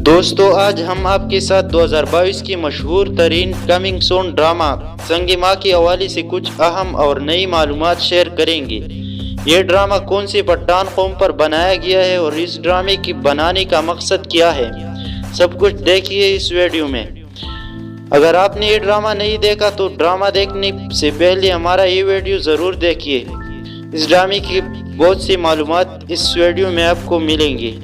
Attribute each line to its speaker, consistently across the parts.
Speaker 1: دوستو آج ہم آپ کے ساتھ 2022 کی مشہور ترین کمنگ سون ڈرامہ سنگ ماں کے حوالے سے کچھ اہم اور نئی معلومات شیئر کریں گے۔ یہ ڈرامہ کون سی پٹھان قوم پر بنایا گیا ہے اور اس ڈرامے کی بنانے کا مقصد کیا ہے، سب کچھ دیکھیے اس ویڈیو میں۔ اگر آپ نے یہ ڈرامہ نہیں دیکھا تو ڈرامہ دیکھنے سے پہلے ہمارا یہ ویڈیو ضرور دیکھیے۔ اس ڈرامے کی بہت سی معلومات اس ویڈیو میں آپ کو ملیں گی،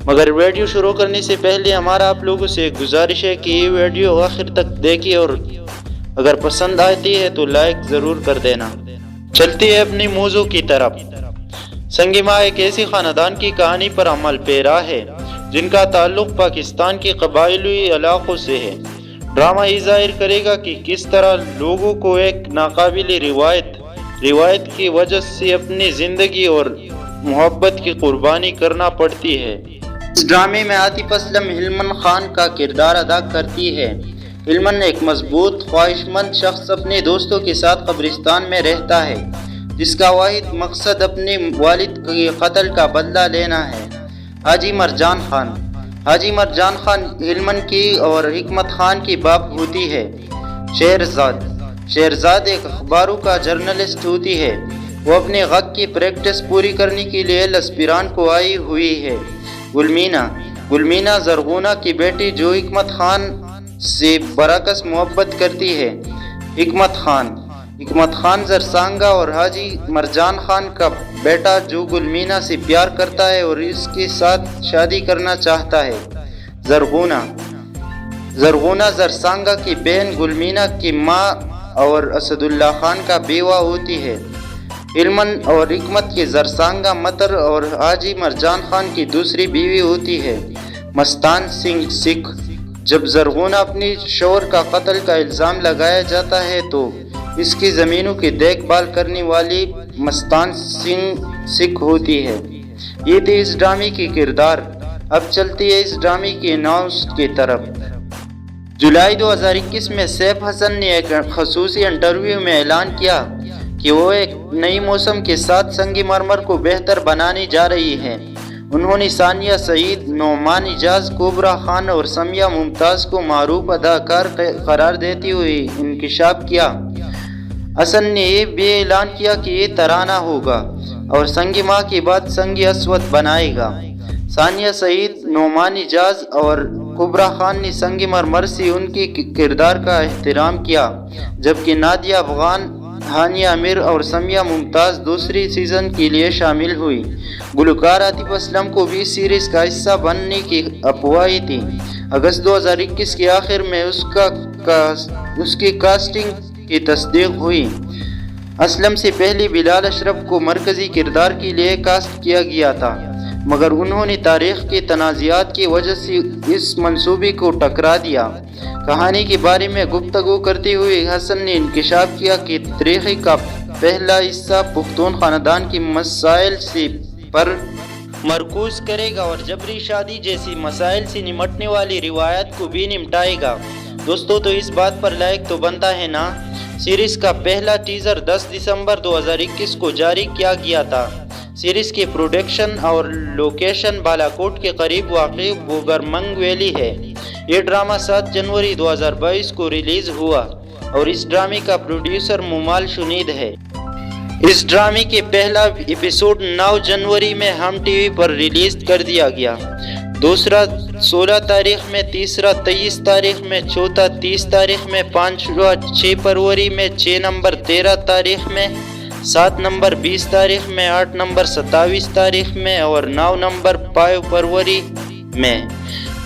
Speaker 1: مگر ویڈیو شروع کرنے سے پہلے ہمارا آپ لوگوں سے گزارش ہے کہ یہ ویڈیو آخر تک دیکھیے اور اگر پسند آتی ہے تو لائک ضرور کر دینا۔ چلتے ہیں اپنی موضوع کی طرف۔ سنگ ماں ایک ایسی خاندان کی کہانی پر عمل پیرا ہے جن کا تعلق پاکستان کے قبائلی علاقوں سے ہے۔ ڈرامہ یہ ظاہر کرے گا کہ کس طرح لوگوں کو ایک ناقابل روایت کی وجہ سے اپنی زندگی اور محبت کی قربانی کرنا پڑتی ہے۔ اس ڈرامے میں عاطف اسلم ہلمن خان کا کردار ادا کرتی ہے۔ ہلمن ایک مضبوط خواہش مند شخص اپنے دوستوں کے ساتھ قبرستان میں رہتا ہے، جس کا واحد مقصد اپنے والد کے قتل کا بدلہ لینا ہے۔ حاجی مرجان خان ہلمن کی اور حکمت خان کی باپ ہوتی ہے۔ شہرزاد ایک اخباروں کا جرنلسٹ ہوتی ہے۔ وہ اپنے غگ کی پریکٹس پوری کرنے کے لیے لسپیران کو آئی ہوئی ہے۔ گلمینہ زرغونہ کی بیٹی جو حکمت خان سے برعکس محبت کرتی ہے۔ حکمت خان زرسانگا اور حاجی مرجان خان کا بیٹا جو گلمینہ سے پیار کرتا ہے اور اس کے ساتھ شادی کرنا چاہتا ہے۔ زرغونہ زرسانگا کی بہن گلمینہ کی ماں اور اسد اللہ خان کا بیوہ ہوتی ہے۔ ہلمن اور حکمت کی زرسانگا مطر اور حاجی مرجان خان کی دوسری بیوی ہوتی ہے۔ مستان سنگھ سکھ۔ جب زرغونہ اپنی شوہر کا قتل کا الزام لگایا جاتا ہے تو اس کی زمینوں کی دیکھ بھال کرنے والی مستان سنگھ سکھ ہوتی ہے۔ یہ تھے اس ڈرامے کی کردار۔ اب چلتی ہے اس ڈرامے کی اناؤنس کی طرف۔ جولائی 2021 میں سیف حسن نے ایک خصوصی انٹرویو میں اعلان کیا کہ وہ ایک نئی موسم کے ساتھ سنگ مرمر کو بہتر بنانے جا رہی ہے۔ انہوں نے ثانیہ سعید، نعمان اعجاز، کبریٰ خان اور سمیہ ممتاز کو معروف اداکار قرار دیتے ہوئے انکشاف کیا۔ حسن نے یہ بھی اعلان کیا کہ یہ ترانہ ہوگا اور سنگ ماں کے بعد سنگ اسود بنائے گا۔ ثانیہ سعید، نعمان اعجاز اور کبریٰ خان نے سنگ مرمر سے ان کے کردار کا احترام کیا، جبکہ نادیہ افغان، ہانیہ امیر اور سمیہ ممتاز دوسری سیزن کے لیے شامل ہوئی۔ گلوکار عاطف اسلم کو بھی سیریز کا حصہ بننے کی افواہیں تھیں۔ اگست 2021 کے آخر میں اس کی کاسٹنگ کی تصدیق ہوئی۔ اسلم سے پہلے بلال اشرف کو مرکزی کردار کے لیے کاسٹ کیا گیا تھا، مگر انہوں نے تاریخ کے تنازعات کی وجہ سے اس منصوبے کو ٹکرا دیا۔ کہانی کے بارے میں گفتگو کرتے ہوئے حسن نے انکشاف کیا کہ تاریخ کا پہلا حصہ پختون خاندان کے مسائل پر مرکوز کرے گا اور جبری شادی جیسی مسائل سے نمٹنے والی روایات کو بھی نمٹائے گا۔ دوستو تو اس بات پر لائک تو بنتا ہے نا۔ سیریز کا پہلا ٹیزر 10 دسمبر 2021 کو جاری کیا گیا تھا۔ سیریز کی پروڈکشن اور لوکیشن بالاکوٹ کے قریب واقع بوگرمنگ ویلی ہے۔ یہ ڈرامہ 7 جنوری 2022 کو ریلیز ہوا اور اس ڈرامے کا پروڈیوسر مومال شنید ہے۔ اس ڈرامے کے پہلا ایپیسوڈ 9 جنوری میں ہم ٹی وی پر ریلیز کر دیا گیا، دوسرا 16 تاریخ میں، تیسرا 23 تاریخ میں، چوتھا 30 تاریخ میں، پانچواں 6 فروری میں، 6 نمبر 13 تاریخ میں، 7 نمبر 20 تاریخ میں، 8 نمبر 27 تاریخ میں اور 9 نمبر 5 فروری میں۔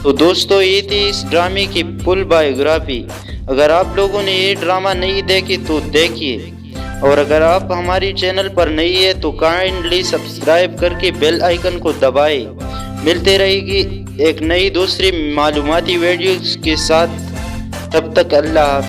Speaker 1: تو دوستو یہ تھی اس ڈرامے کی فل بایوگرافی۔ اگر آپ لوگوں نے یہ ڈرامہ نہیں دیکھی تو دیکھیے، اور اگر آپ ہماری چینل پر نہیں ہے تو کائنڈلی سبسکرائب کر کے بیل آئیکن کو دبائیں۔ ملتے رہے گی ایک نئی دوسری معلوماتی ویڈیوز کے ساتھ، تب تک اللہ حافظ۔